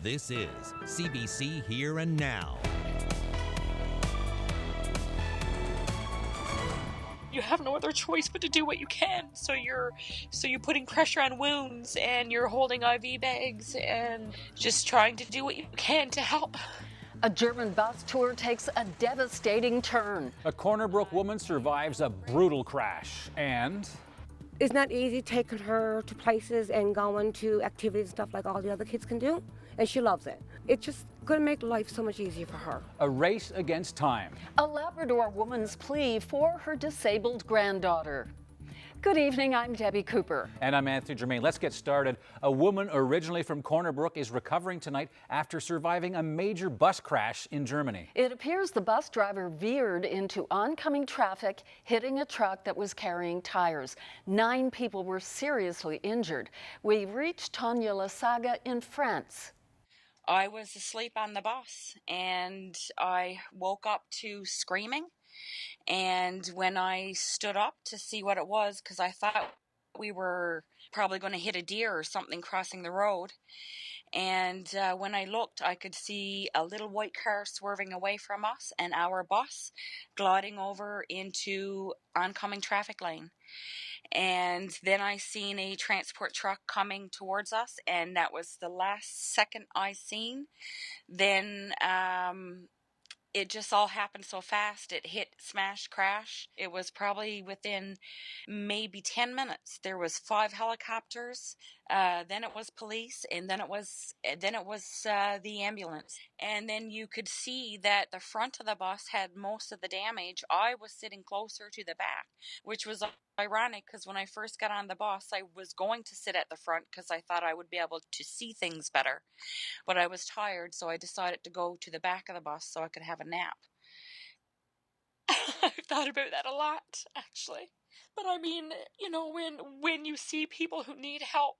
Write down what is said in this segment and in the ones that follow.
This is CBC Here and Now. You have no other choice but to do what you can. So you're putting pressure on wounds, and you're holding IV bags and just trying to do what you can to help. A German bus tour takes a devastating turn. A Corner Brook woman survives a brutal crash, and it's not easy taking her to places and going to activities and stuff like all the other kids can do, and she loves it. It's just going to make life so much easier for her. a race against time. A Labrador woman's plea for her disabled granddaughter. Good evening, I'm Debbie Cooper. And I'm Anthony Germain. Let's get started. A woman originally from Corner Brook is recovering tonight after surviving a major bus crash in Germany. It appears the bus driver veered into oncoming traffic, hitting a truck that was carrying tires. 9 people were seriously injured. We reached Tanya Lasaga in France. I was asleep on the bus, and I woke up to screaming. And when I stood up to see what it was, because I thought we were probably going to hit a deer or something crossing the road, and when I looked, I could see a little white car swerving away from us and our bus gliding over into oncoming traffic lane. And then I seen a transport truck coming towards us, and that was the last second I seen. Then it just all happened so fast. It hit, smash, crash. It was probably within maybe 10 minutes. There was 5 helicopters. Then it was police, and then it was the ambulance. And then you could see that the front of the bus had most of the damage. I was sitting closer to the back, which was ironic because when I first got on the bus, I was going to sit at the front because I thought I would be able to see things better. But I was tired, so I decided to go to the back of the bus so I could have a nap. I've thought about that a lot, actually. But I mean, you know, when you see people who need help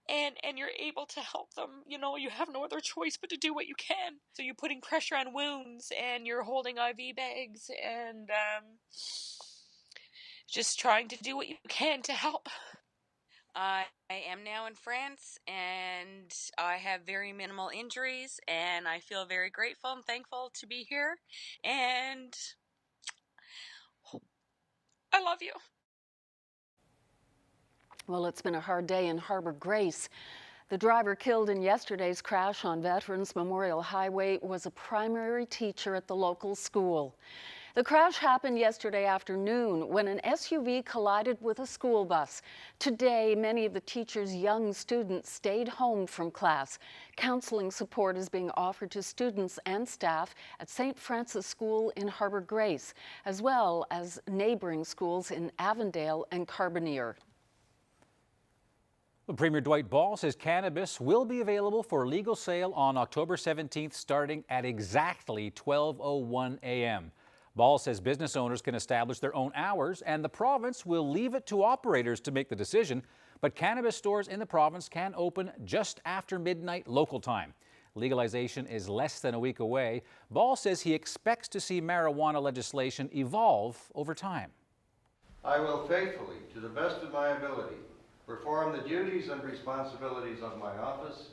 and you're able to help them, you know, you have no other choice but to do what you can. So you're putting pressure on wounds, and you're holding IV bags, and just trying to do what you can to help. I am now in France, and I have very minimal injuries, and I feel very grateful and thankful to be here, and I love you. Well, it's been a hard day in Harbour Grace. The driver killed in yesterday's crash on Veterans Memorial Highway was a primary teacher at the local school. The crash happened yesterday afternoon when an SUV collided with a school bus. Today, many of the teacher's young students stayed home from class. Counseling support is being offered to students and staff at St. Francis School in Harbour Grace, as well as neighboring schools in Avondale and Carbonear. Well, Premier Dwight Ball says cannabis will be available for legal sale on October 17th, starting at exactly 12:01 a.m. Ball says business owners can establish their own hours, and the province will leave it to operators to make the decision. But cannabis stores in the province can open just after midnight local time. Legalization is less than a week away. Ball says he expects to see marijuana legislation evolve over time. I will faithfully, to the best of my ability, perform the duties and responsibilities of my office.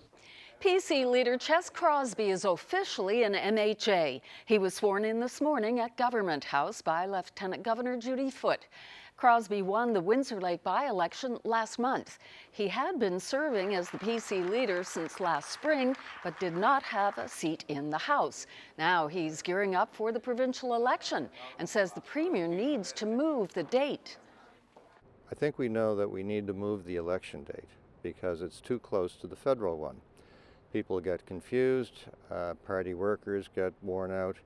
PC leader Ches Crosby is officially an MHA. He was sworn in this morning at Government House by Lieutenant Governor Judy Foote. Crosby won the Windsor Lake by-election last month. He had been serving as the PC leader since last spring, but did not have a seat in the House. Now he's gearing up for the provincial election and says the Premier needs to move the date. I think we know that we need to move the election date because it's too close to the federal one. People get confused, party workers get worn out.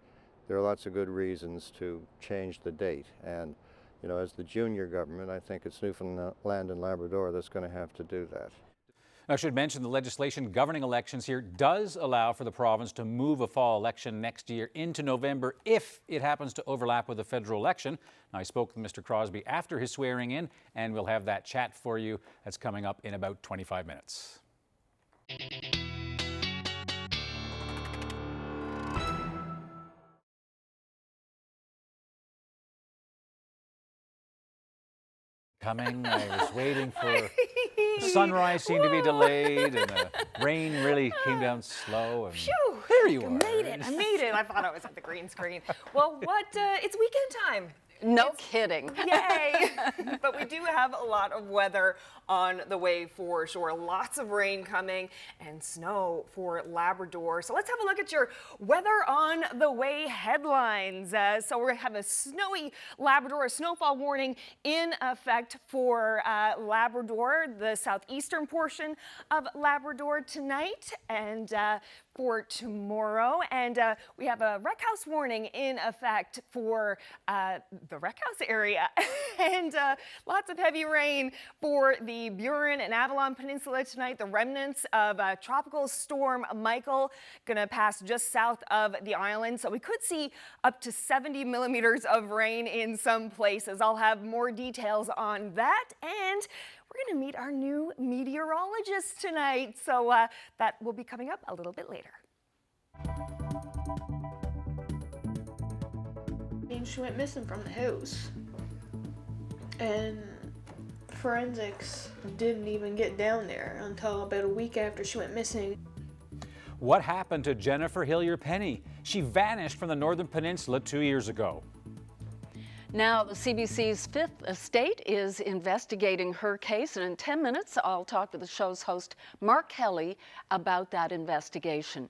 There are lots of good reasons to change the date. And, you know, as the junior government, I think it's Newfoundland and Labrador that's going to have to do that. I should mention the legislation governing elections here does allow for the province to move a fall election next year into November if it happens to overlap with the federal election. Now, I spoke with Mr. Crosby after his swearing in, and we'll have that chat for you. That's coming up in about 25 minutes. Coming. I was waiting for Sunrise seemed to be delayed, and the rain really came down slow. And Phew! there you are. I made it. I thought I was at the green screen. Well, it's weekend time. No kidding. Yay! But we do have a lot of weather on the way for sure. Lots of rain coming and snow for Labrador. So let's have a look at your weather on the way headlines. So we're going to have a snowy Labrador, a snowfall warning in effect for Labrador, the southeastern portion of Labrador tonight and for tomorrow. And we have a wreck house warning in effect for the wreck house area and lots of heavy rain for the Burin and Avalon Peninsula tonight. The remnants of Tropical Storm Michael gonna pass just south of the island. So we could see up to 70 millimeters of rain in some places. I'll have more details on that. And we're gonna meet our new meteorologist tonight. So that will be coming up a little bit later. She went missing from the house, and forensics didn't even get down there until about a week after she went missing. What happened to Jennifer Hillier-Penny? She vanished from the Northern Peninsula 2 years ago. Now, the CBC's Fifth Estate is investigating her case, and in 10 minutes, I'll talk with the show's host, Mark Kelly, about that investigation.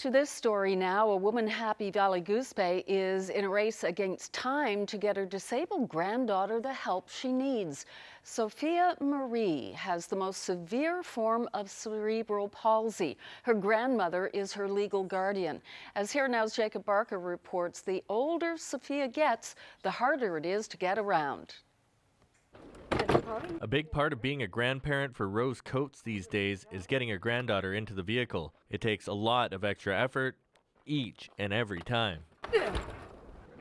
To this story now, a woman Happy Valley Goose Bay is in a race against time to get her disabled granddaughter the help she needs. Sophia Marie has the most severe form of cerebral palsy. Her grandmother is her legal guardian. As Here Now's Jacob Barker reports, the older Sophia gets, the harder it is to get around. A big part of being a grandparent for Rose Coates these days is getting her granddaughter into the vehicle. It takes a lot of extra effort each and every time.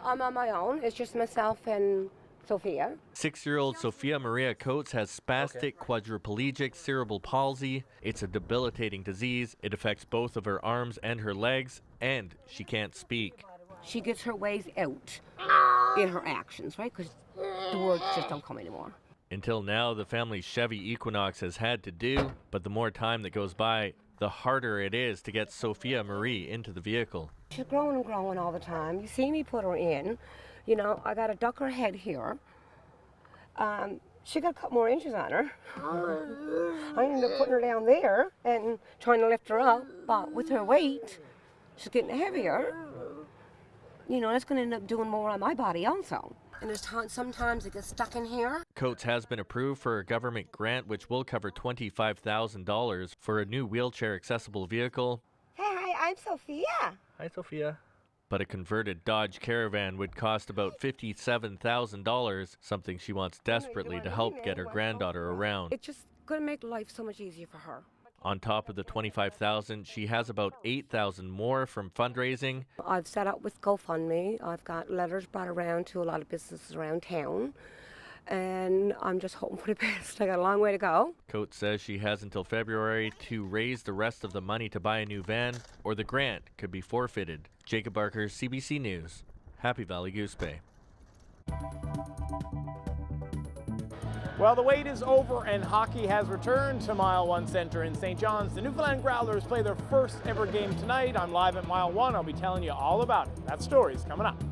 I'm on my own. It's just myself and Sophia. 6-year-old Sophia Maria Coates has spastic quadriplegic cerebral palsy. It's a debilitating disease. It affects both of her arms and her legs, and she can't speak. She gets her ways out in her actions, right? Because the words just don't come anymore. Until now, the family's Chevy Equinox has had to do, but the more time that goes by, the harder it is to get Sophia Marie into the vehicle. She's growing and growing all the time. You see me put her in. You know, I got to duck her head here. She got a couple more inches on her. I ended up putting her down there and trying to lift her up, but with her weight, she's getting heavier. You know, that's going to end up doing more on my body also. And there's sometimes it gets stuck in here. Coates has been approved for a government grant which will cover $25,000 for a new wheelchair-accessible vehicle. Hi, I'm Sophia. Hi, Sophia. But a converted Dodge Caravan would cost about $57,000, something she wants desperately to help get her granddaughter around. It's just going to make life so much easier for her. On top of the $25,000, she has about $8,000 more from fundraising. I've set up with GoFundMe. I've got letters brought around to a lot of businesses around town. And I'm just hoping for the best. I got a long way to go. Coates says she has until February to raise the rest of the money to buy a new van, or the grant could be forfeited. Jacob Barker, CBC News, Happy Valley Goose Bay. Well, the wait is over and hockey has returned to Mile 1 Center in St. John's. The Newfoundland Growlers play their first ever game tonight. I'm live at Mile 1. I'll be telling you all about it. That story's coming up.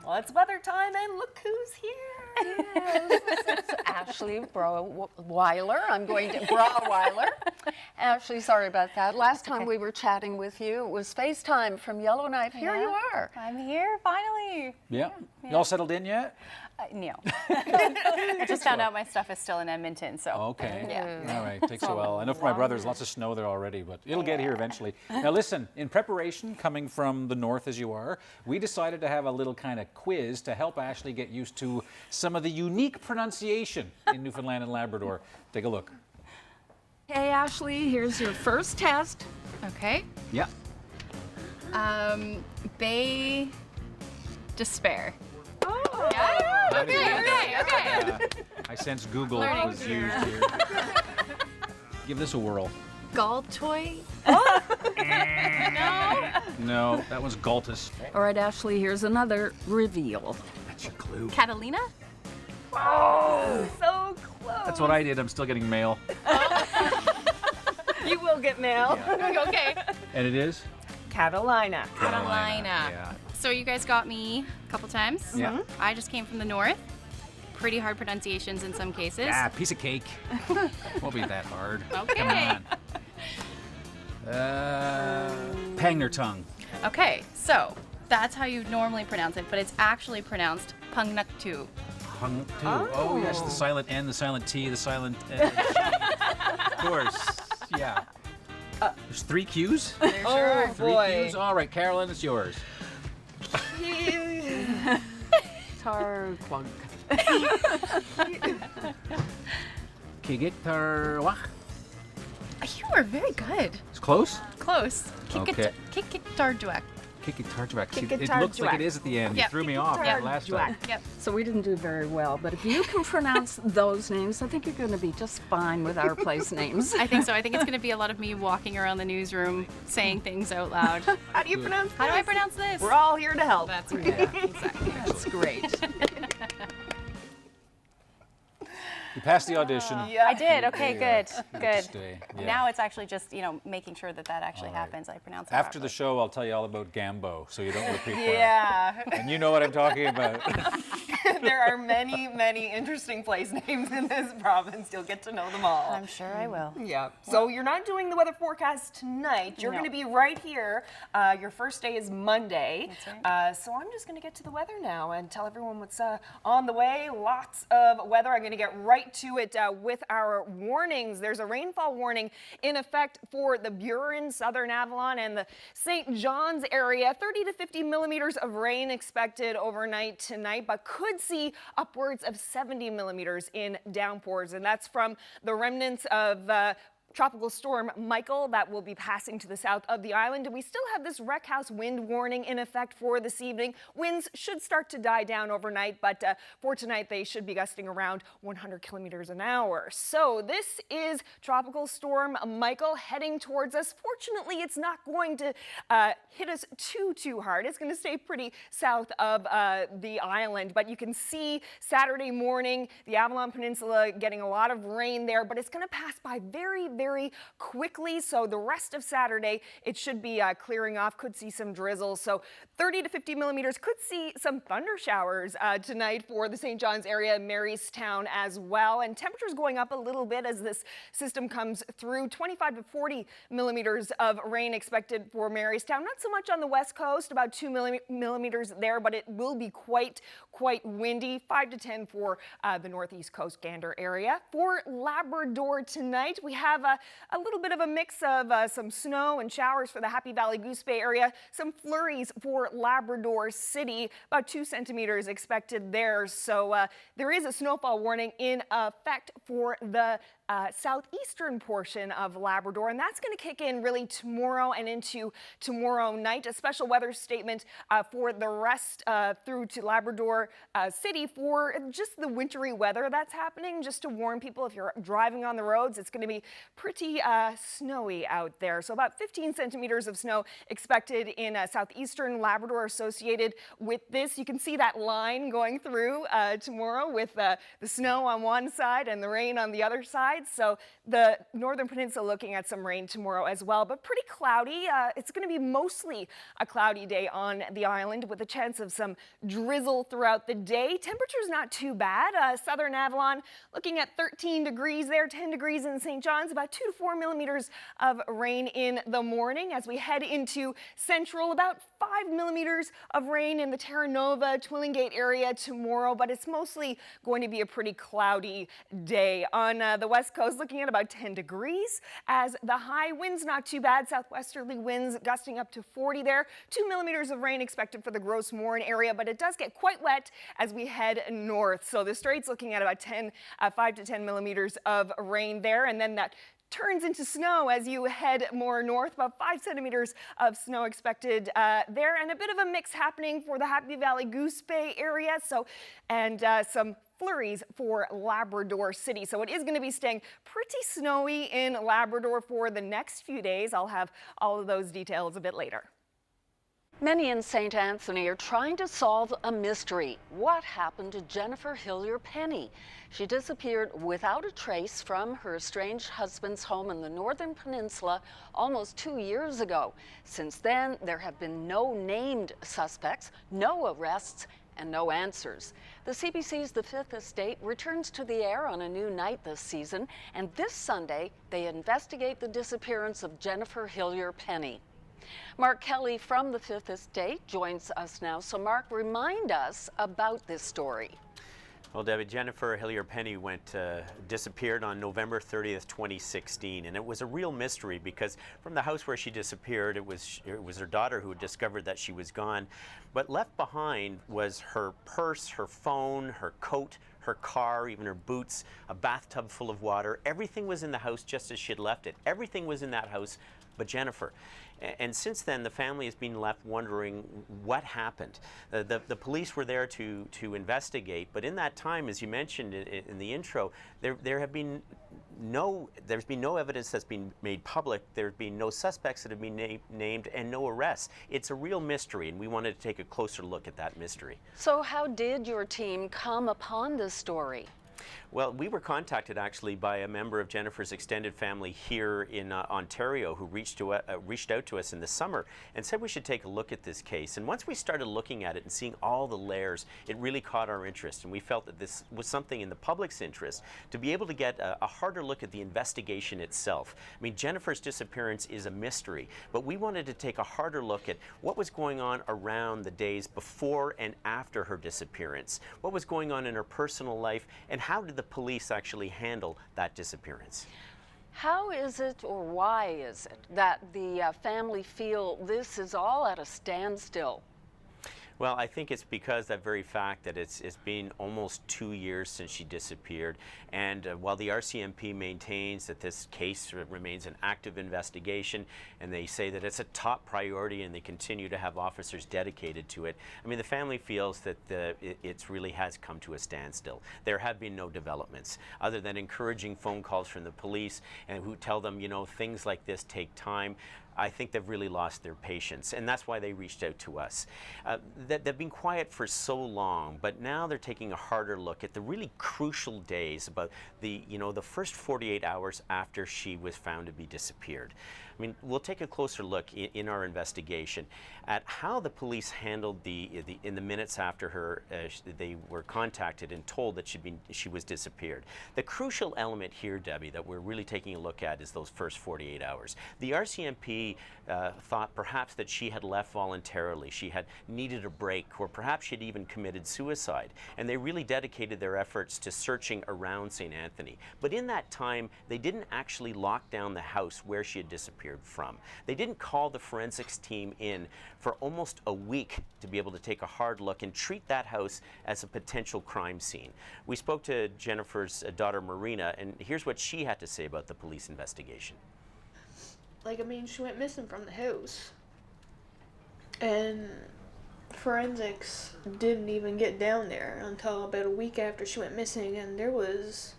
Well, it's weather time, and look who's here. Yes, it's Ashley Brauweiler. I'm going to Brauweiler. Ashley, sorry about that. Last time we were chatting with you, it was FaceTime from Yellowknife. Here you are. I'm here, finally. Yeah. You all settled in yet? No. I just found out my stuff is still in Edmonton, so. Okay. Yeah. All right. Takes a while. I know for my brother, there's lots of snow there already, but it'll get here eventually. Now listen, in preparation, coming from the north as you are, we decided to have a little kind of quiz to help Ashley get used to some of the unique pronunciation in Newfoundland and Labrador. Take a look. Hey, Ashley, here's your first test. Okay. Yeah. Bay Despair. Oh. Yeah. Okay. I sense Google Learning. was used here. Give this a whirl. Galtoy. No, that was Galtus. All right, Ashley, here's another reveal. That's your clue. Catalina. Oh, so close. That's what I did. I'm still getting mail. You will get mail. Yeah. Okay. And it is? Catalina. Catalina. Yeah. So you guys got me a couple times. Yeah. I just came from the north. Pretty hard pronunciations in some cases. Ah, piece of cake. Won't be that hard. Okay. Come on. Pangnertung. Okay, so that's how you normally pronounce it, but it's actually pronounced Pungnuktu. Oh, yes, the silent N, the silent T, the silent Of course, yeah. There's 3 Qs? There sure are. 3 Qs? All right, Carolyn, it's yours. Tarquag. Kigitarwach. You are very good. It's close? Close. Okay. Kikitarduak. Kikitarjuak. See, it looks like it is at the end. Yep. You threw me off that last time. Yep. So we didn't do very well, but if you can pronounce those names, I think you're going to be just fine with our place names. I think so. I think it's going to be a lot of me walking around the newsroom saying things out loud. How do you pronounce this? How do I pronounce this? We're all here to help. That's right. Yeah, exactly. That's great. You passed the audition. Yeah. I did. Okay, good. Good. Stay. Yeah. Now it's actually just, making sure that actually happens. I pronounce it After the properly. show, I'll tell you all about Gambo, so you don't repeat that. Yeah. And you know what I'm talking about. There are many, many interesting place names in this province. You'll get to know them all. I'm sure I will. Yeah. So you're not doing the weather forecast tonight. You're No. going to be right here. Your first day is Monday. That's right. So I'm just going to get to the weather now and tell everyone what's on the way. Lots of weather. I'm going to get right to it with our warnings. There's a rainfall warning in effect for the Burin, Southern Avalon, and the St. John's area. 30 to 50 millimeters of rain expected overnight tonight, but could see upwards of 70 millimeters in downpours. And that's from the remnants of Tropical Storm Michael that will be passing to the south of the island. And we still have this wreck house wind warning in effect for this evening. Winds should start to die down overnight, but for tonight they should be gusting around 100 kilometers an hour. So this is Tropical Storm Michael heading towards us. Fortunately, it's not going to hit us too hard. It's going to stay pretty south of the island, but you can see Saturday morning the Avalon Peninsula getting a lot of rain there, but it's going to pass by very quickly. So the rest of Saturday, it should be clearing off. Could see some drizzle. So 30 to 50 millimeters. Could see some thunder showers tonight for the St. John's area, Marystown as well. And temperatures going up a little bit as this system comes through. 25 to 40 millimeters of rain expected for Marystown. Not so much on the west coast, about 2 millimeters there, but it will be quite windy. 5 to 10 for the northeast coast Gander area. For Labrador tonight, we have a little bit of a mix of some snow and showers for the Happy Valley Goose Bay area. Some flurries for Labrador City, about 2 centimeters expected there. So there is a snowfall warning in effect for the southeastern portion of Labrador, and that's going to kick in really tomorrow and into tomorrow night. A special weather statement for the rest through to Labrador City for just the wintry weather that's happening. Just to warn people, if you're driving on the roads, it's going to be pretty snowy out there. So about 15 centimeters of snow expected in southeastern Labrador associated with this. You can see that line going through tomorrow with the snow on one side and the rain on the other side. side. So the northern peninsula looking at some rain tomorrow as well, but pretty cloudy. It's going to be mostly a cloudy day on the island with a chance of some drizzle throughout the day. Temperature's not too bad. Southern Avalon looking at 13 degrees there, 10 degrees in St. John's, about 2 to 4 millimeters of rain in the morning. As we head into central, about 5 millimeters of rain in the Terra Nova, Twillingate area tomorrow, but it's mostly going to be a pretty cloudy day. On the west coast, looking at about 10 degrees as the high winds not too bad. Southwesterly winds gusting up to 40 there. 2 millimeters of rain expected for the Gross Morin area, but it does get quite wet as we head north. So the Straits looking at about 5 to 10 millimeters of rain there, and then that turns into snow as you head more north. About 5 centimeters of snow expected there, and a bit of a mix happening for the Happy Valley Goose Bay area. And some flurries for Labrador City. So it is going to be staying pretty snowy in Labrador for the next few days. I'll have all of those details a bit later. Many in St. Anthony are trying to solve a mystery. What happened to Jennifer Hillier-Penny? She disappeared without a trace from her estranged husband's home in the Northern Peninsula almost 2 years ago. Since then, there have been no named suspects, no arrests, and no answers. The CBC's The Fifth Estate returns to the air on a new night this season, and this Sunday, they investigate the disappearance of Jennifer Hillier-Penny. Mark Kelly from The Fifth Estate joins us now. So Mark, remind us about this story. Well, Debbie, Jennifer Hillier-Penny disappeared on November 30th, 2016, and it was a real mystery because from the house where she disappeared, it was her daughter who had discovered that she was gone, but left behind was her purse, her phone, her coat, her car, even her boots, a bathtub full of water. Everything was in the house just as she had left it. Everything was in that house but Jennifer. And since then, the family has been left wondering what happened. The police were there to investigate, but in that time, as you mentioned in the intro, there's been no evidence that's been made public. There's been no suspects that have been named and no arrests. It's a real mystery, and we wanted to take a closer look at that mystery. So how did your team come upon this story? Well, we were contacted actually by a member of Jennifer's extended family here in Ontario who reached out to us in the summer and said we should take a look at this case. And once we started looking at it and seeing all the layers, it really caught our interest. And we felt that this was something in the public's interest to be able to get a harder look at the investigation itself. I mean, Jennifer's disappearance is a mystery, but we wanted to take a harder look at what was going on around the days before and after her disappearance, what was going on in her personal life, and how did the police actually handle that disappearance. How is it, or why is it, that the family feel this is all at a standstill? Well, I think it's because that very fact that it's been almost 2 years since she disappeared, and while the RCMP maintains that this case remains an active investigation, and they say that it's a top priority and they continue to have officers dedicated to it, I mean, the family feels that it really has come to a standstill. There have been no developments other than encouraging phone calls from the police and who tell them, you know, things like this take time. I think they've really lost their patience, and that's why they reached out to us. They've been quiet for so long, but now they're taking a harder look at the really crucial days about the first 48 hours after she was found to be disappeared. I mean, we'll take a closer look in our investigation at how the police handled in the minutes after they were contacted and told that she was disappeared. The crucial element here, Debbie, that we're really taking a look at is those first 48 hours. The RCMP thought perhaps that she had left voluntarily, she had needed a break, or perhaps she'd even committed suicide, and they really dedicated their efforts to searching around St. Anthony. But in that time, they didn't actually lock down the house where she had disappeared from. They didn't call the forensics team in for almost a week to be able to take a hard look and treat that house as a potential crime scene. We spoke to Jennifer's daughter Marina, and here's what she had to say about the police investigation. She went missing from the house, and forensics didn't even get down there until about a week after she went missing, and there was,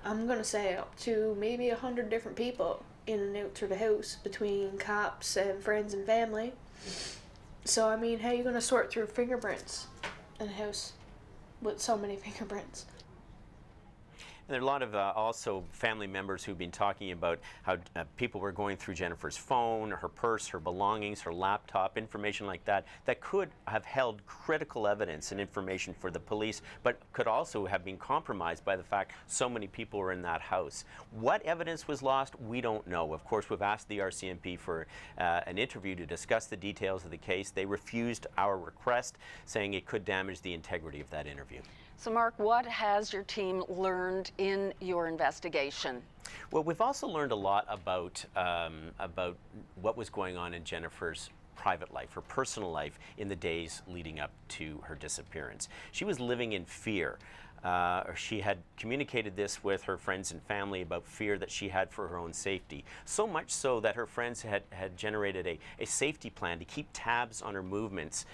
I'm gonna say, up to maybe 100 different people in and out through the house between cops and friends and family. So I mean, how are you gonna sort through fingerprints in a house with so many fingerprints? And there are a lot of also family members who've been talking about how people were going through Jennifer's phone, her purse, her belongings, her laptop, information like that, that could have held critical evidence and information for the police, but could also have been compromised by the fact so many people were in that house. What evidence was lost, we don't know. Of course, we've asked the RCMP for an interview to discuss the details of the case. They refused our request, saying it could damage the integrity of that interview. So, Mark, what has your team learned in your investigation? Well, we've also learned a lot about what was going on in Jennifer's private life, her personal life, in the days leading up to her disappearance. She was living in fear. She had communicated this with her friends and family about fear that she had for her own safety. So much so that her friends had generated a safety plan to keep tabs on her movements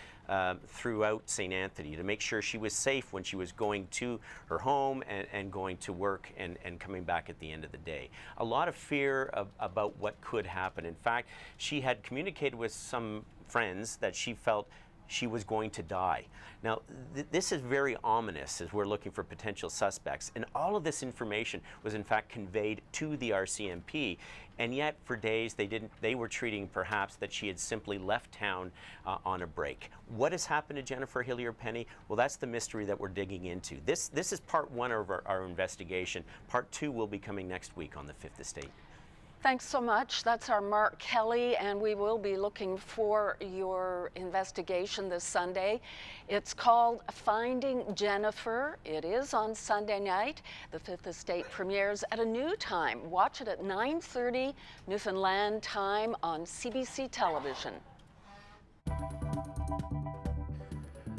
throughout St. Anthony, to make sure she was safe when she was going to her home and going to work and coming back at the end of the day. A lot of fear about what could happen. In fact, she had communicated with some friends that she felt she was going to die. Now, this is very ominous as we're looking for potential suspects, and all of this information was in fact conveyed to the RCMP, and yet for days they were treating perhaps that she had simply left town on a break. What has happened to Jennifer Hillier-Penny? Well, that's the mystery that we're digging into. This is part one of our investigation. Part two will be coming next week on the Fifth Estate. Thanks so much. That's our Mark Kelly, and we will be looking for your investigation this Sunday. It's called Finding Jennifer. It is on Sunday night. The Fifth Estate premieres at a new time. Watch it at 9:30 Newfoundland time on CBC television.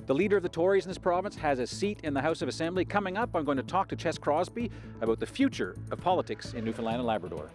The leader of the Tories in this province has a seat in the House of Assembly. Coming up, I'm going to talk to Ches Crosby about the future of politics in Newfoundland and Labrador.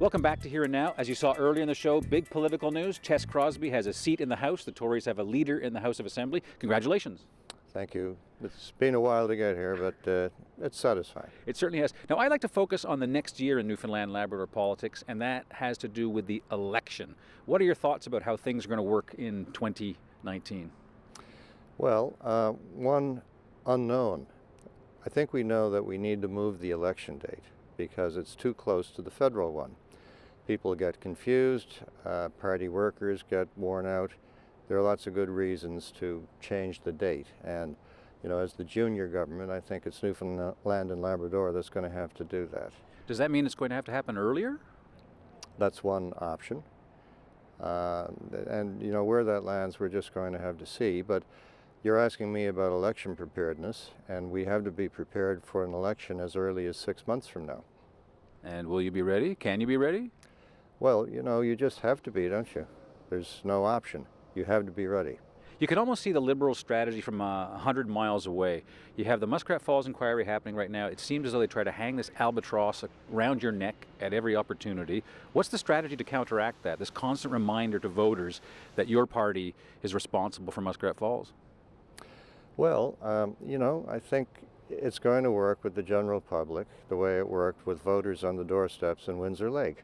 Welcome back to Here and Now. As you saw earlier in the show, big political news. Ches Crosby has a seat in the House. The Tories have a leader in the House of Assembly. Congratulations. Thank you. It's been a while to get here, but it's satisfying. It certainly has. Now, I'd like to focus on the next year in Newfoundland and Labrador politics, and that has to do with the election. What are your thoughts about how things are going to work in 2019? Well, one unknown. I think we know that we need to move the election date because it's too close to the federal one. People get confused, party workers get worn out. There are lots of good reasons to change the date. And, you know, as the junior government, I think it's Newfoundland and Labrador that's going to have to do that. Does that mean it's going to have to happen earlier? That's one option. And, you know, where that lands, we're just going to have to see. But you're asking me about election preparedness, and we have to be prepared for an election as early as 6 months from now. And will you be ready? Can you be ready? Well, you know, you just have to be, don't you? There's no option. You have to be ready. You can almost see the Liberal strategy from 100 miles away. You have the Muskrat Falls inquiry happening right now. It seems as though they try to hang this albatross around your neck at every opportunity. What's the strategy to counteract that, this constant reminder to voters that your party is responsible for Muskrat Falls? Well, you know, I think it's going to work with the general public the way it worked with voters on the doorsteps in Windsor Lake.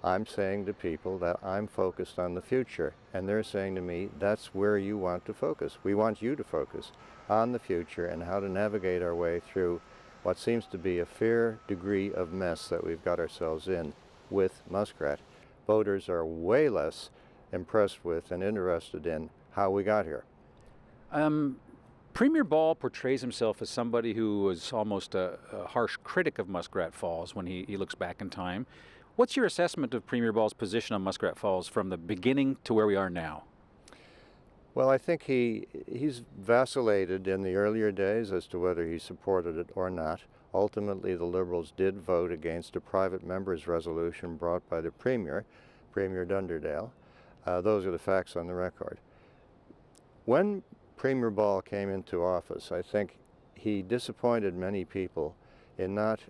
I'm saying to people that I'm focused on the future, and they're saying to me, that's where you want to focus. We want you to focus on the future and how to navigate our way through what seems to be a fair degree of mess that we've got ourselves in with muskrat. Voters are way less impressed with and interested in how we got here. Premier Ball portrays himself as somebody who was almost a harsh critic of Muskrat Falls when he looks back in time. What's your assessment of Premier Ball's position on Muskrat Falls from the beginning to where we are now? Well, I think he's vacillated in the earlier days as to whether he supported it or not. Ultimately, the Liberals did vote against a private member's resolution brought by the Premier Dunderdale. Those are the facts on the record. When Premier Ball came into office, I think he disappointed many people in not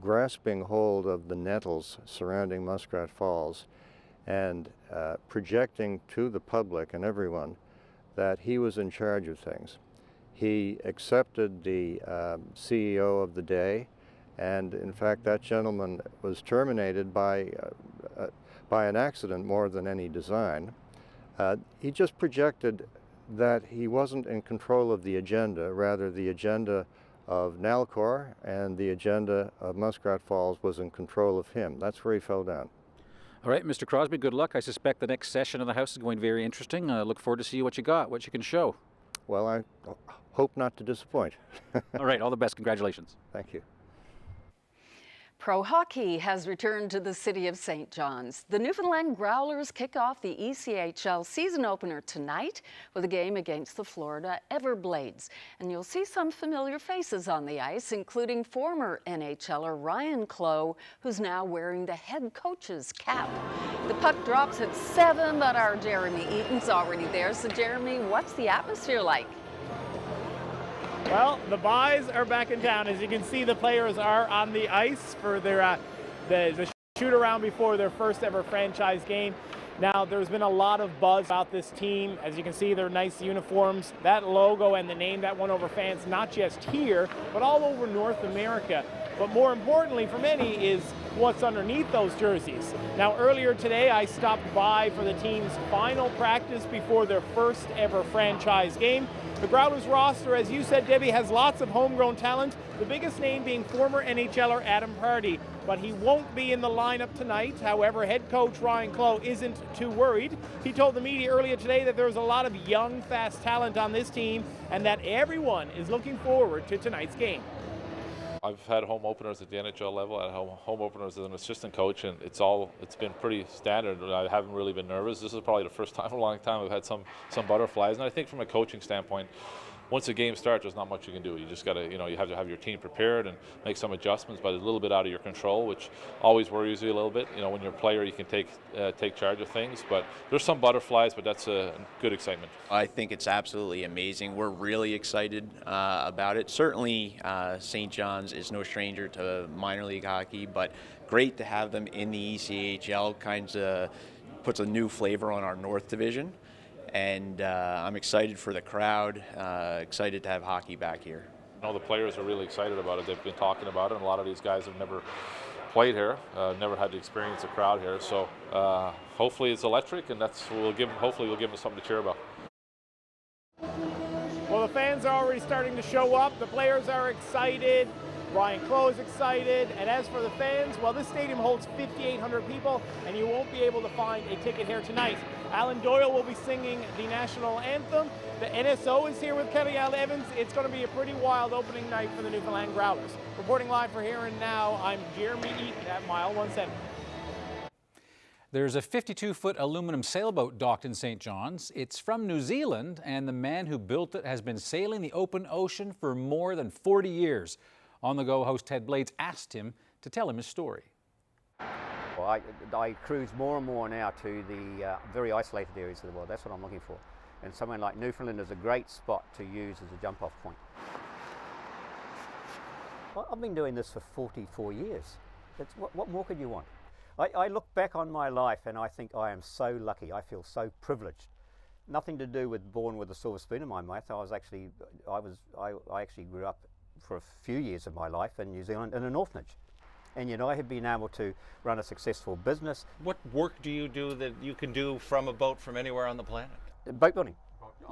grasping hold of the nettles surrounding Muskrat Falls and projecting to the public and everyone that he was in charge of things. He accepted the CEO of the day, and in fact that gentleman was terminated by an accident more than any design. He just projected that he wasn't in control of the agenda, rather the agenda of Nalcor and the agenda of Muskrat Falls was in control of him. That's where he fell down. All right, Mr. Crosby, good luck. I suspect the next session of the House is going to be very interesting. I look forward to see what you got, what you can show. Well, I hope not to disappoint. All right, all the best. Congratulations. Thank you. Pro hockey has returned to the city of St. John's. The Newfoundland Growlers kick off the ECHL season opener tonight with a game against the Florida Everblades. And you'll see some familiar faces on the ice, including former NHLer Ryan Clough, who's now wearing the head coach's cap. The puck drops at 7, but our Jeremy Eaton's already there. So Jeremy, what's the atmosphere like? Well, the boys are back in town. As you can see, the players are on the ice for their the shoot around before their first ever franchise game. Now, there's been a lot of buzz about this team. As you can see, their nice uniforms, that logo and the name that won over fans, not just here, but all over North America. But more importantly for many is what's underneath those jerseys. Now, earlier today, I stopped by for the team's final practice before their first ever franchise game. The Growlers roster, as you said, Debbie, has lots of homegrown talent, the biggest name being former NHLer Adam Pardy, but he won't be in the lineup tonight. However, head coach Ryan Clough isn't too worried. He told the media earlier today that there's a lot of young, fast talent on this team and that everyone is looking forward to tonight's game. I've had home openers at the NHL level, I had home openers as an assistant coach, and it's been pretty standard. I haven't really been nervous. This is probably the first time in a long time I've had some butterflies, and I think from a coaching standpoint, once the game starts, there's not much you can do. You just got to, you have to have your team prepared and make some adjustments, but it's a little bit out of your control, which always worries you a little bit. When you're a player, you can take charge of things, but there's some butterflies, but that's a good excitement. I think it's absolutely amazing. We're really excited about it. Certainly, St. John's is no stranger to minor league hockey, but great to have them in the ECHL. Kind of puts a new flavor on our North Division. And I'm excited for the crowd, excited to have hockey back here. The players are really excited about it. They've been talking about it, and a lot of these guys have never played here, never had to experience a crowd here. So hopefully it's electric, and hopefully we'll give them something to cheer about. Well, the fans are already starting to show up. The players are excited. Ryan Clough is excited. And as for the fans, well, this stadium holds 5,800 people, and you won't be able to find a ticket here tonight. Alan Doyle will be singing the national anthem. The NSO is here with Kelly Al Evans. It's going to be a pretty wild opening night for the Newfoundland Growlers. Reporting live for Here and Now, I'm Jeremy Eaton at Mile 170. There's a 52-foot aluminum sailboat docked in St. John's. It's from New Zealand, and the man who built it has been sailing the open ocean for more than 40 years. On the Go host Ted Blades asked him to tell him his story. Well, I cruise more and more now to the very isolated areas of the world. That's what I'm looking for. And somewhere like Newfoundland is a great spot to use as a jump-off point. Well, I've been doing this for 44 years. What more could you want? I look back on my life and I think I am so lucky. I feel so privileged. Nothing to do with born with a silver spoon in my mouth. I actually grew up for a few years of my life in New Zealand in an orphanage. And I have been able to run a successful business. What work do you do that you can do from a boat from anywhere on the planet? Boat building.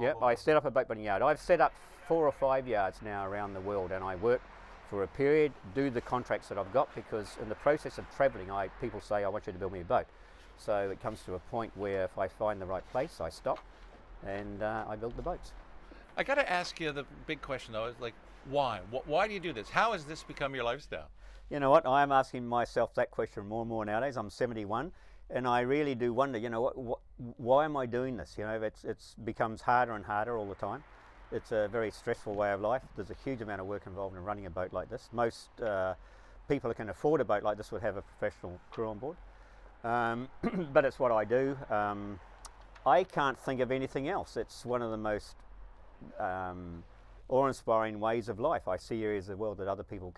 Yeah, I set up a boat building yard. I've set up 4 or 5 yards now around the world, and I work for a period, do the contracts that I've got, because in the process of travelling, people say, I want you to build me a boat. So it comes to a point where if I find the right place, I stop and I build the boats. I got to ask you the big question though, is like, why? Why do you do this? How has this become your lifestyle? You know what, I'm asking myself that question more and more nowadays. I'm 71, and I really do wonder, why am I doing this? It becomes harder and harder all the time. It's a very stressful way of life. There's a huge amount of work involved in running a boat like this. Most people who can afford a boat like this would have a professional crew on board. But it's what I do. I can't think of anything else. It's one of the most awe-inspiring ways of life. I see areas of the world that other people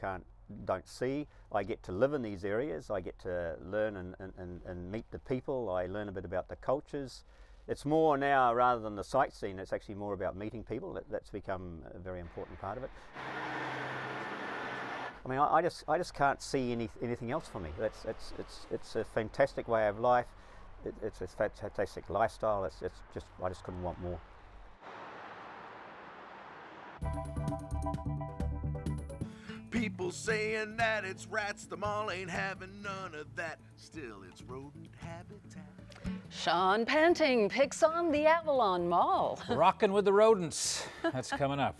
don't see. I get to live in these areas. I get to learn and meet the people. I learn a bit about the cultures. It's more now, rather than the sightseeing, it's actually more about meeting people. That's become a very important part of it. I mean, I just can't see anything else for me. It's a fantastic way of life. It's a fantastic lifestyle. I just couldn't want more. People saying that it's rats, the mall ain't having none of that. Still, it's rodent habitat. Sean Panting picks on the Avalon Mall. Rockin' with the rodents. That's coming up.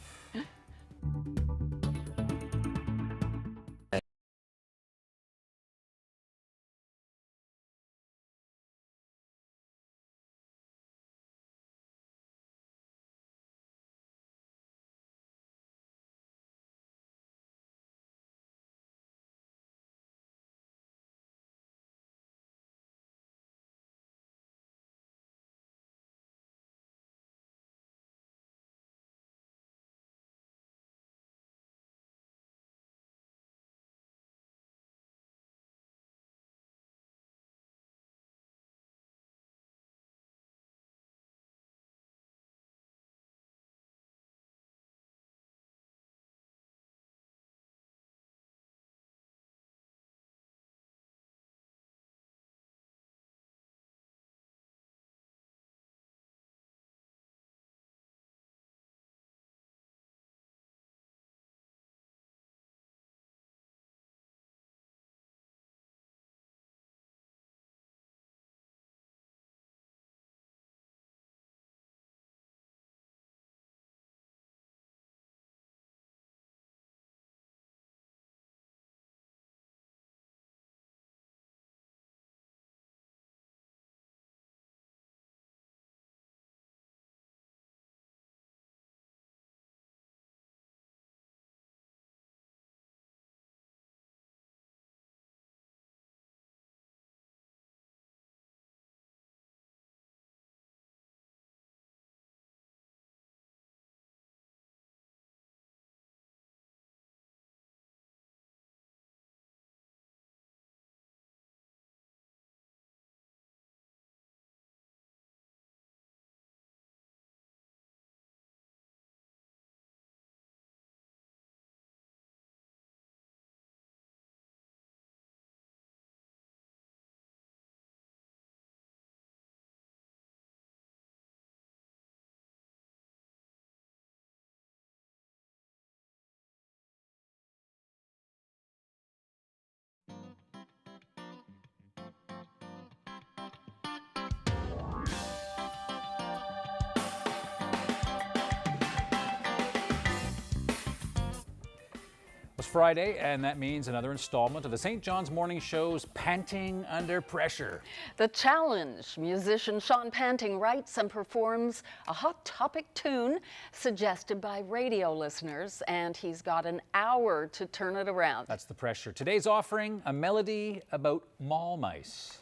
Friday, and that means another installment of the St. John's Morning Show's Panting Under Pressure. The Challenge. Musician Sean Panting writes and performs a hot topic tune suggested by radio listeners, and he's got an hour to turn it around. That's the pressure. Today's offering a melody about mall mice.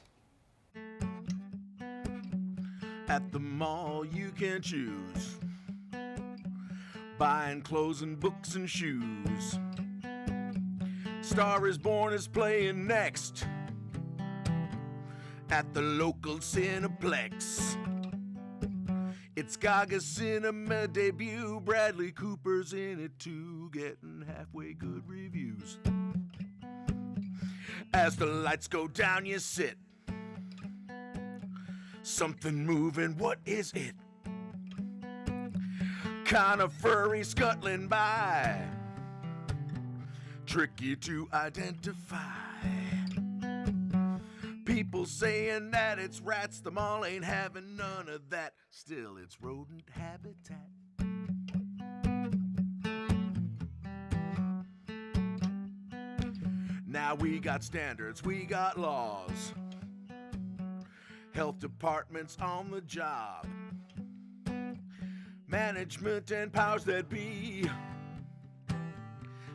At the mall you can choose, buying clothes and books and shoes. Star is Born is playing next at the local Cineplex. It's Gaga's cinema debut. Bradley Cooper's in it too, getting halfway good reviews. As the lights go down you sit, something moving, what is it? Kinda furry scuttling by, tricky to identify. People saying that it's rats, the mall ain't having none of that. Still, it's rodent habitat. Now we got standards, we got laws, health departments on the job, management and powers that be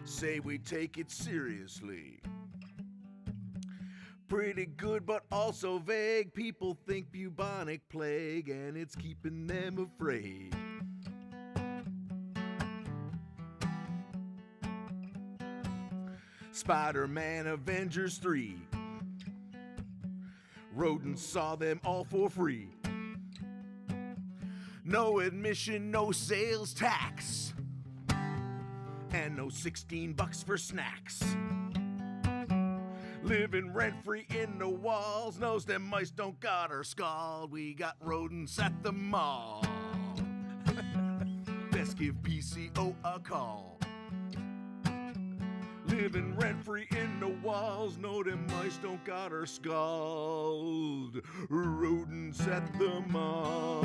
say we take it seriously. Pretty good but also vague. People think bubonic plague and it's keeping them afraid. Spider-Man, Avengers 3, rodents saw them all for free. No admission, no sales tax, and no $16 for snacks. Living rent-free in the walls, knows them mice don't got our skull. We got rodents at the mall. Best give PCO a call. Living rent-free in the walls, know them mice don't got our skull. Rodents at the mall.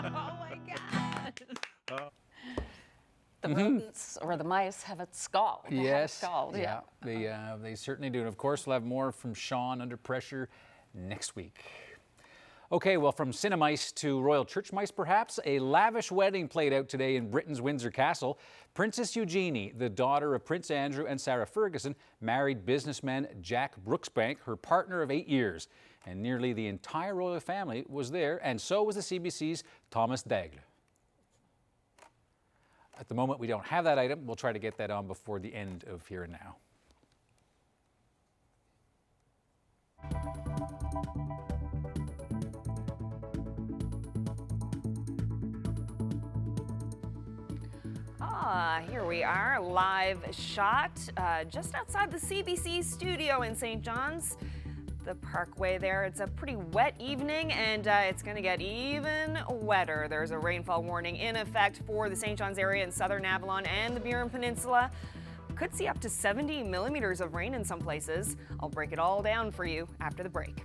Oh my God. The rodents or the mice have a skull. They have a skull, yeah. They certainly do. And of course, we'll have more from Sean Under Pressure next week. Okay, well, from Cinemice to Royal Church mice, perhaps, a lavish wedding played out today in Britain's Windsor Castle. Princess Eugenie, the daughter of Prince Andrew and Sarah Ferguson, married businessman Jack Brooksbank, her partner of 8 years. And nearly the entire royal family was there, and so was the CBC's Thomas Daigle. At the moment, we don't have that item. We'll try to get that on before the end of Here and Now. Here we are, live shot just outside the CBC studio in St. John's. The parkway there. It's a pretty wet evening, and it's going to get even wetter. There's a rainfall warning in effect for the St. John's area in southern Avalon and the Burin Peninsula. Could see up to 70 millimeters of rain in some places. I'll break it all down for you after the break.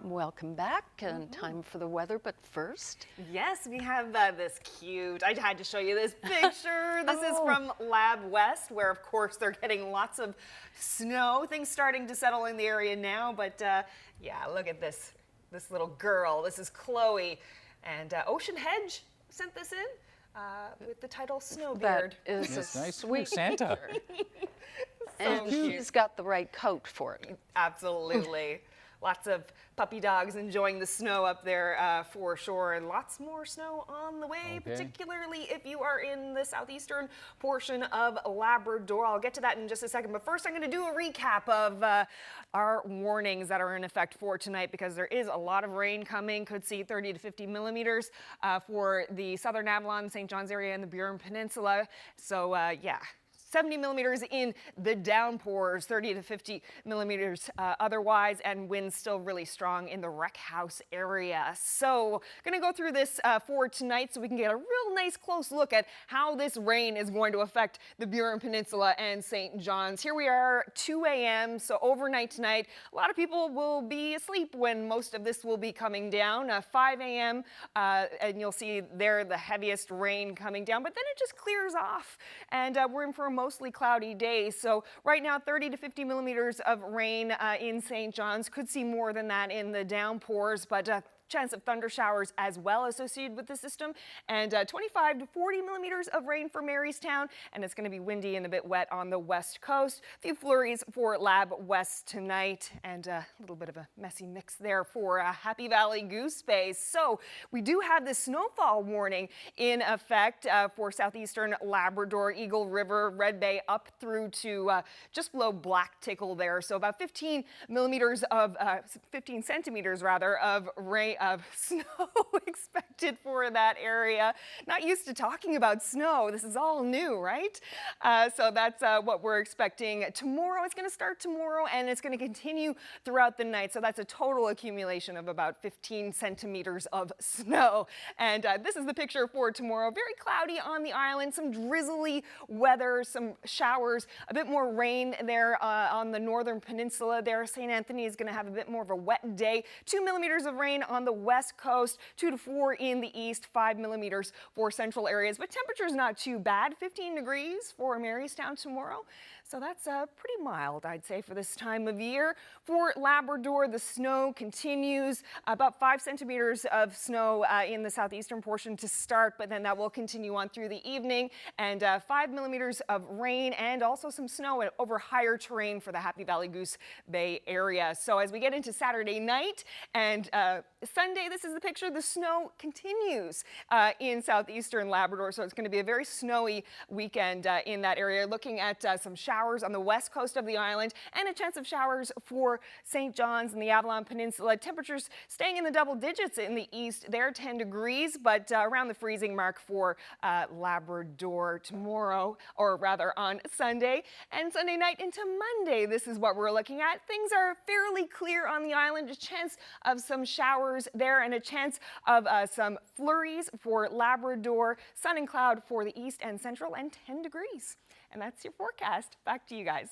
Welcome back, and time for the weather, but first. Yes, we have this cute, I had to show you this picture. This is from Lab West, where of course they're getting lots of snow. Things starting to settle in the area now, but yeah, look at this little girl. This is Chloe, and Ocean Hedge sent this in with the title Snowbeard. That is That's a nice. sweet Santa. And he's got the right coat for it. Absolutely. Lots of puppy dogs enjoying the snow up there for sure, and lots more snow on the way, particularly if you are in the southeastern portion of Labrador. I'll get to that in just a second, but first I'm going to do a recap of our warnings that are in effect for tonight, because there is a lot of rain coming. Could see 30 to 50 millimeters for the southern Avalon, St. John's area, and the Burin Peninsula. So yeah. 70 millimeters in the downpours, 30 to 50 millimeters otherwise, and winds still really strong in the Wreck House area. So gonna go through this for tonight so we can get a real nice close look at how this rain is going to affect the Burin Peninsula and St. John's. Here we are, 2 a.m., so overnight tonight. A lot of people will be asleep when most of this will be coming down. 5 a.m., and you'll see there the heaviest rain coming down, but then it just clears off, and we're in for a mostly cloudy day. So right now, 30 to 50 millimeters of rain in St. John's. Could see more than that in the downpours, but chance of thunder showers as well associated with the system, and 25 to 40 millimeters of rain for Marystown, and it's going to be windy and a bit wet on the west coast. A few flurries for Lab West tonight, and a little bit of a messy mix there for Happy Valley Goose Bay. So we do have this snowfall warning in effect for southeastern Labrador, Eagle River, Red Bay up through to just below Black Tickle there. So about 15 centimeters rather of rain, of snow expected for that area. Not used to talking about snow. This is all new, right? So that's what we're expecting tomorrow. It's going to start tomorrow, and it's going to continue throughout the night. So that's a total accumulation of about 15 centimeters of snow. And this is the picture for tomorrow. Very cloudy on the island, some drizzly weather, some showers, a bit more rain there on the northern peninsula there. St. Anthony is going to have a bit more of a wet day. 2 millimeters of rain on the west coast, 2 to 4 in the east, 5 millimeters for central areas. But temperature's not too bad, 15 degrees for Marystown tomorrow. So that's pretty mild, I'd say, for this time of year. For Labrador, the snow continues. About 5 centimeters of snow in the southeastern portion to start, but then that will continue on through the evening. And 5 millimeters of rain and also some snow over higher terrain for the Happy Valley Goose Bay area. So as we get into Saturday night and Sunday, this is the picture. The snow continues in southeastern Labrador, so it's going to be a very snowy weekend in that area. Looking at some showers on the west coast of the island and a chance of showers for St. John's and the Avalon Peninsula. Temperatures staying in the double digits in the east. They're 10 degrees, but around the freezing mark for Labrador tomorrow, or rather on Sunday. And Sunday night into Monday, this is what we're looking at. Things are fairly clear on the island. A chance of some showers there and a chance of some flurries for Labrador. Sun and cloud for the east and central, and 10 degrees. And that's your forecast. Back to you guys.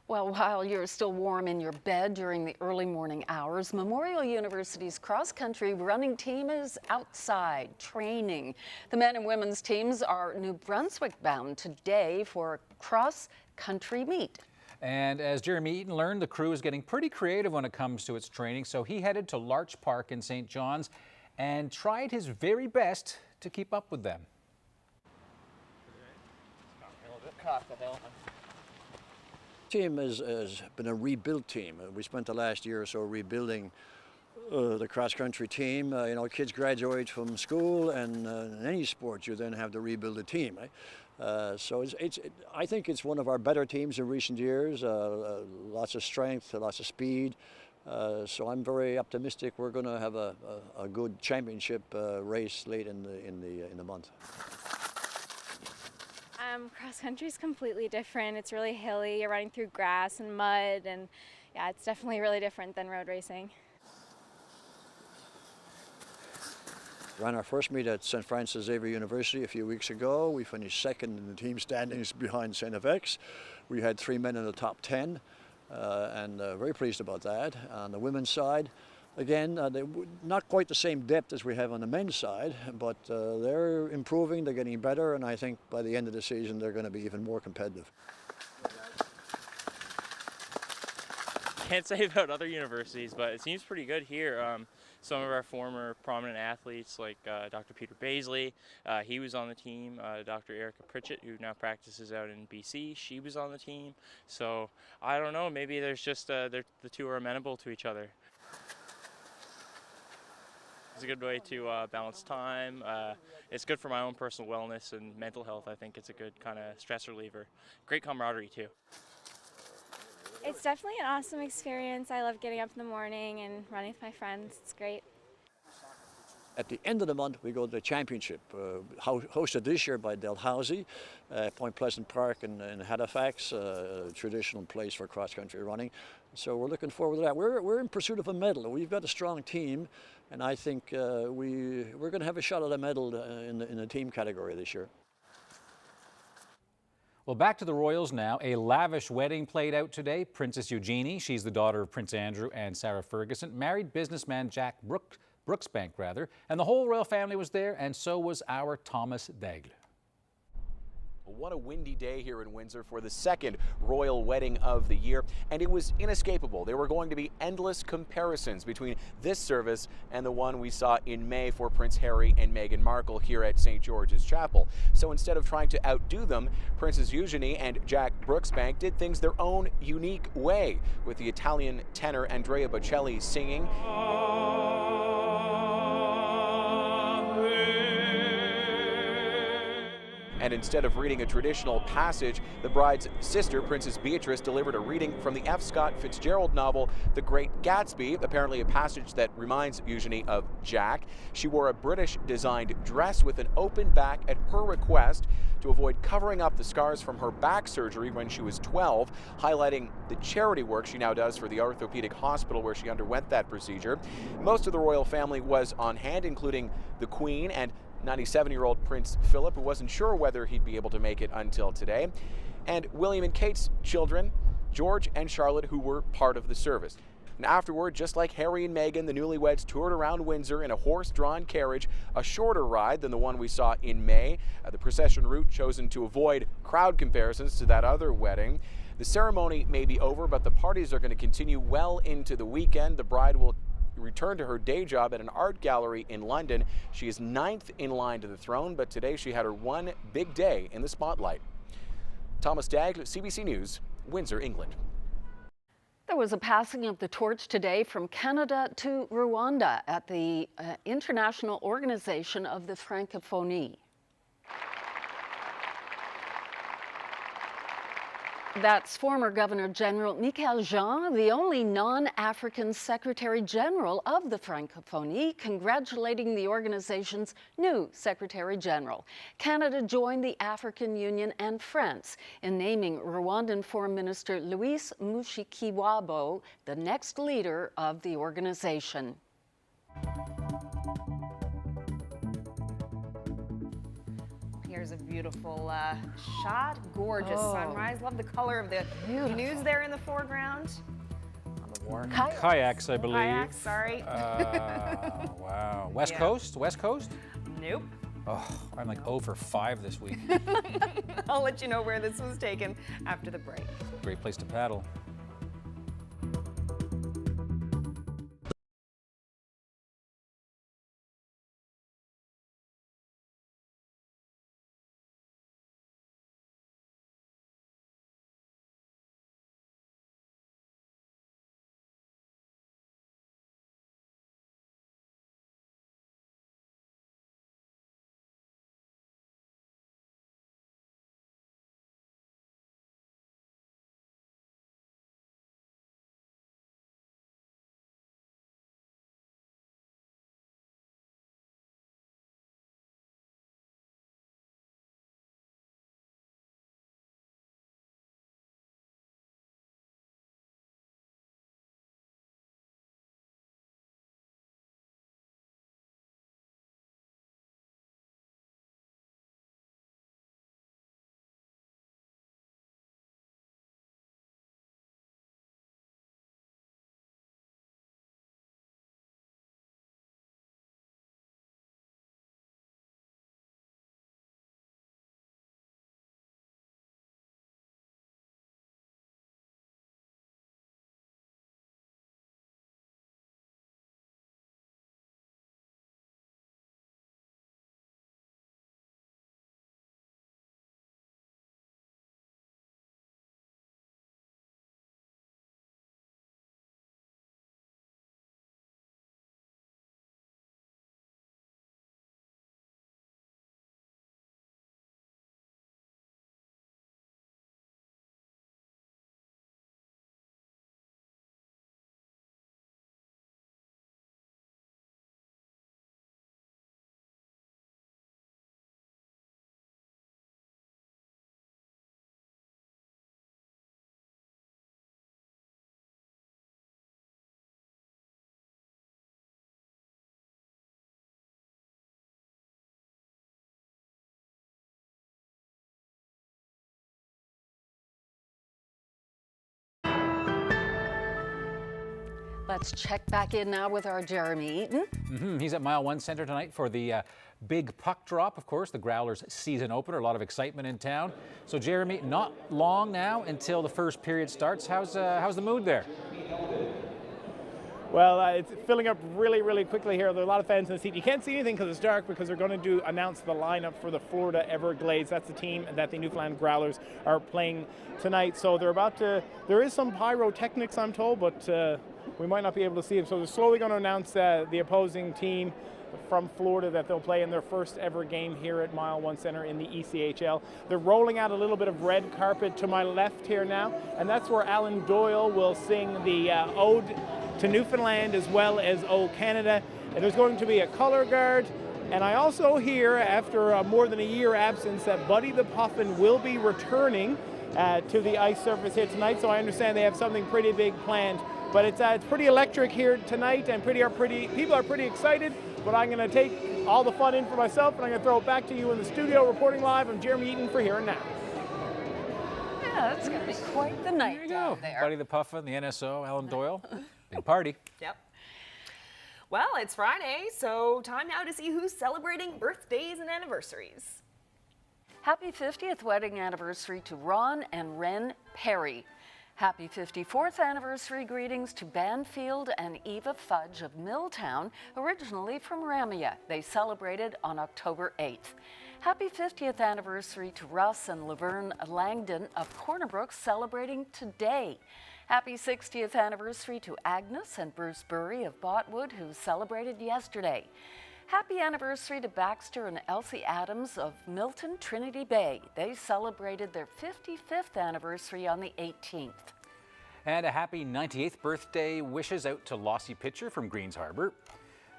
Well, while you're still warm in your bed during the early morning hours, Memorial University's cross-country running team is outside training. The men and women's teams are New Brunswick-bound today for a cross-country meet. And as Jeremy Eaton learned, the crew is getting pretty creative when it comes to its training, so he headed to Larch Park in St. John's and tried his very best to keep up with them. Team has been a rebuild team. We spent the last year or so rebuilding the cross-country team. You know, kids graduate from school, and in any sport you then have to rebuild a team. So I think it's one of our better teams in recent years. Lots of strength, lots of speed. So I'm very optimistic we're going to have a good championship race late in the month. Cross country is completely different. It's really hilly. You're running through grass and mud, and yeah, it's definitely really different than road racing. Ran our first meet at St. Francis Xavier University a few weeks ago. We finished second in the team standings behind St. FX. We had 3 men in the top 10, and very pleased about that. On the women's side, again, they're not quite the same depth as we have on the men's side, but they're improving, they're getting better, and I think by the end of the season they're going to be even more competitive. Can't say about other universities, but it seems pretty good here. Some of our former prominent athletes, like Dr. Peter Baisley, he was on the team. Dr. Erica Pritchett, who now practices out in BC, she was on the team. So I don't know, maybe there's just the two are amenable to each other. It's a good way to balance time. It's good for my own personal wellness and mental health. I think it's a good kind of stress reliever. Great camaraderie too. It's definitely an awesome experience. I love getting up in the morning and running with my friends. It's great. At the end of the month, we go to the championship, hosted this year by Dalhousie, Point Pleasant Park in Halifax, a traditional place for cross-country running. So we're looking forward to that. We're in pursuit of a medal. We've got a strong team, and I think we're going to have a shot at a medal in the team category this year. Well, back to the Royals now. A lavish wedding played out today. Princess Eugenie, she's the daughter of Prince Andrew and Sarah Ferguson, married businessman Jack Brooksbank, and the whole royal family was there, and so was our Thomas Daigle. What a windy day here in Windsor for the second royal wedding of the year, and it was inescapable. There were going to be endless comparisons between this service and the one we saw in May for Prince Harry and Meghan Markle here at St. George's Chapel. So instead of trying to outdo them, Princess Eugenie and Jack Brooksbank did things their own unique way, with the Italian tenor Andrea Bocelli singing. And instead of reading a traditional passage, the bride's sister, Princess Beatrice, delivered a reading from the F. Scott Fitzgerald novel, The Great Gatsby, apparently a passage that reminds Eugenie of Jack. She wore a British-designed dress with an open back at her request to avoid covering up the scars from her back surgery when she was 12, highlighting the charity work she now does for the orthopedic hospital where she underwent that procedure. Most of the royal family was on hand, including the Queen and 97-year-old Prince Philip, who wasn't sure whether he'd be able to make it until today, and William and Kate's children, George and Charlotte, who were part of the service. And afterward, just like Harry and Meghan, the newlyweds toured around Windsor in a horse-drawn carriage, a shorter ride than the one we saw in May. The procession route chosen to avoid crowd comparisons to that other wedding. The ceremony may be over, but the parties are going to continue well into the weekend. The bride will return to her day job at an art gallery in London. She is 9th in line to the throne, but today she had her one big day in the spotlight. Thomas Daigle, CBC News, Windsor, England. There was a passing of the torch today from Canada to Rwanda at the International Organization of the Francophonie. That's former Governor General Michael Jean, the only non-African Secretary General of the Francophonie, congratulating the organization's new Secretary General. Canada joined the African Union and France in naming Rwandan Foreign Minister Louis Mushikiwabo the next leader of the organization. Here's a beautiful shot, gorgeous sunrise. Love the color of the canoes there in the foreground. On the water. Kayaks, I believe. Kayaks, sorry. Wow. West Coast? West Coast? Nope. Oh, I'm like 0 for 5 this week. I'll let you know where this was taken after the break. Great place to paddle. Let's check back in now with our Jeremy Eaton. He's at Mile 1 Center tonight for the big puck drop, of course, the Growlers season opener. A lot of excitement in town. So, Jeremy, not long now until the first period starts. How's the mood there? Well, it's filling up really, really quickly here. There are a lot of fans in the seat. You can't see anything because it's dark, because they're going to announce the lineup for the Florida Everglades. That's the team that the Newfoundland Growlers are playing tonight. So they're about to, there is some pyrotechnics, I'm told, but we might not be able to see them. So they're slowly going to announce the opposing team from Florida that they'll play in their first ever game here at Mile 1 Center in the ECHL. They're rolling out a little bit of red carpet to my left here now, and that's where Alan Doyle will sing the ode to Newfoundland as well as O Canada. And there's going to be a color guard. And I also hear, after more than a year absence, that Buddy the Puffin will be returning to the ice surface here tonight. So I understand they have something pretty big planned. But it's pretty electric here tonight, and people are pretty excited. But I'm going to take all the fun in for myself, and I'm going to throw it back to you in the studio. Reporting live, I'm Jeremy Eaton for Here and Now. Yeah, that's going to be quite the night down there. Buddy the Puffin, the NSO, Alan Doyle. Big party. Yep. Well, it's Friday, so time now to see who's celebrating birthdays and anniversaries. Happy 50th wedding anniversary to Ron and Ren Perry. Happy 54th anniversary greetings to Banfield and Eva Fudge of Milltown, originally from Ramia. They celebrated on October 8th. Happy 50th anniversary to Russ and Laverne Langdon of Cornerbrook, celebrating today. Happy 60th anniversary to Agnes and Bruce Burry of Botwood, who celebrated yesterday. Happy anniversary to Baxter and Elsie Adams of Milton Trinity Bay. They celebrated their 55th anniversary on the 18th. And a happy 98th birthday wishes out to Lossie Pitcher from Greens Harbor.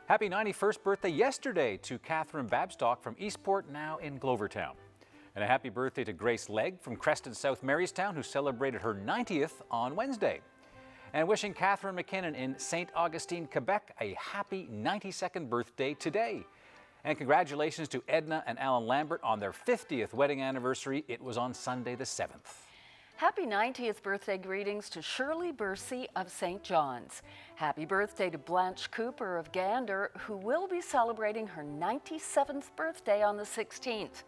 Happy 91st birthday yesterday to Catherine Babstock from Eastport, now in Glovertown. And a happy birthday to Grace Legg from Creston, South Marystown, who celebrated her 90th on Wednesday. And wishing Catherine McKinnon in St. Augustine, Quebec, a happy 92nd birthday today. And congratulations to Edna and Alan Lambert on their 50th wedding anniversary. It was on Sunday the 7th. Happy 90th birthday greetings to Shirley Bursey of St. John's. Happy birthday to Blanche Cooper of Gander, who will be celebrating her 97th birthday on the 16th.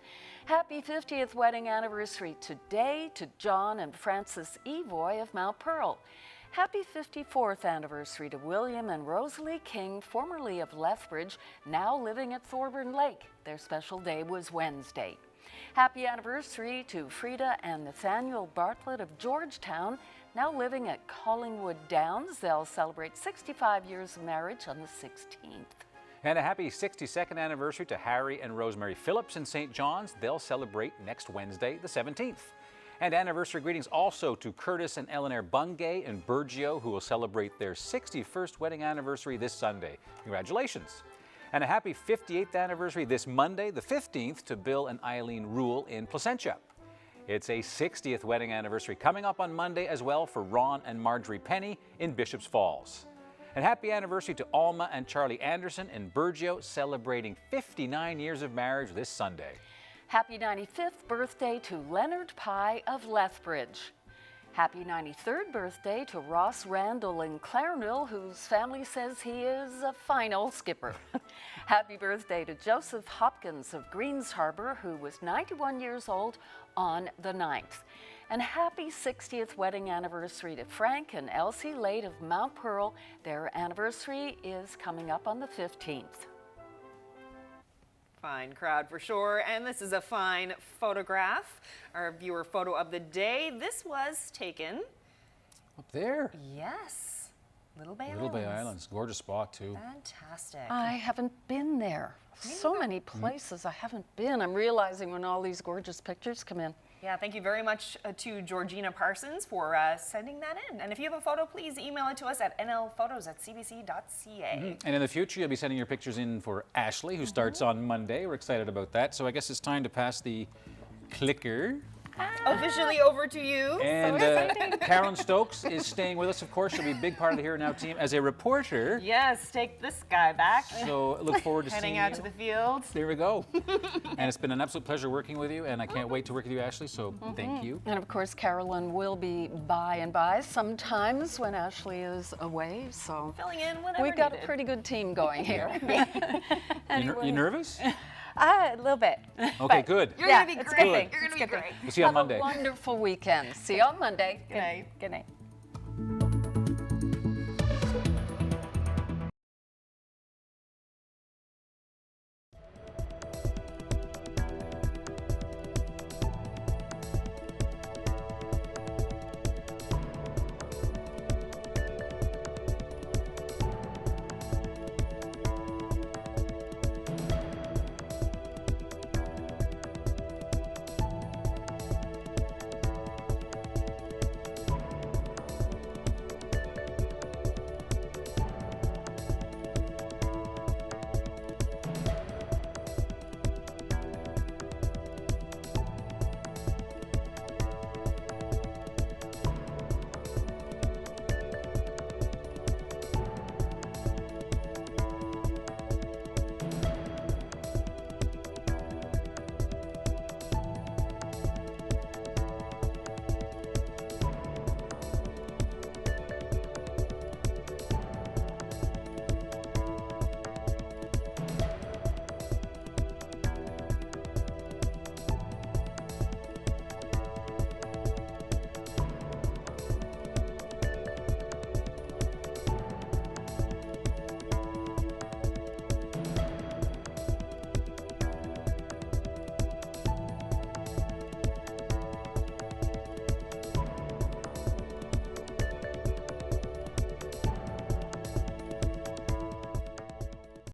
Happy 50th wedding anniversary today to John and Frances Evoy of Mount Pearl. Happy 54th anniversary to William and Rosalie King, formerly of Lethbridge, now living at Thorburn Lake. Their special day was Wednesday. Happy anniversary to Frida and Nathaniel Bartlett of Georgetown, now living at Collingwood Downs. They'll celebrate 65 years of marriage on the 16th. And a happy 62nd anniversary to Harry and Rosemary Phillips in St. John's. They'll celebrate next Wednesday, the 17th. And anniversary greetings also to Curtis and Eleanor Bungay in Burgeo, who will celebrate their 61st wedding anniversary this Sunday. Congratulations. And a happy 58th anniversary this Monday, the 15th, to Bill and Eileen Rule in Placentia. It's a 60th wedding anniversary coming up on Monday as well for Ron and Marjorie Penny in Bishops Falls. And happy anniversary to Alma and Charlie Anderson in Burgeo, celebrating 59 years of marriage this Sunday. Happy 95th birthday to Leonard Pye of Lethbridge. Happy 93rd birthday to Ross Randall in Clarendale, whose family says he is a fine old skipper. Happy birthday to Joseph Hopkins of Greens Harbor, who was 91 years old on the 9th. And happy 60th wedding anniversary to Frank and Elsie Lade of Mount Pearl. Their anniversary is coming up on the 15th. Fine crowd for sure, and this is a fine photograph. Our viewer photo of the day. This was taken up there. Yes, Little Bay Islands. Little Bay Islands, gorgeous spot too. Fantastic. I haven't been there. So many places I haven't been. I'm realizing when all these gorgeous pictures come in. Yeah, thank you very much to Georgina Parsons for sending that in. And if you have a photo, please email it to us at nlphotos@cbc.ca. And in the future, you'll be sending your pictures in for Ashley, who starts on Monday. We're excited about that. So I guess it's time to pass the clicker. Officially over to you. And Carolyn Stokes is staying with us, of course. She'll be a big part of the Here and Now team as a reporter. Yes, take this guy back. So look forward to seeing heading out you. to the field. There we go. And it's been an absolute pleasure working with you, and I can't wait to work with you, Ashley, so thank you. And of course, Carolyn will be by and by sometimes when Ashley is away, so filling in whenever we've got needed. a pretty good team going here. You nervous? A little bit. Okay, good. You're gonna be it's great. good. You're gonna be great. We'll see you on Monday. Have a wonderful weekend. See you on Monday. Good night. Good night.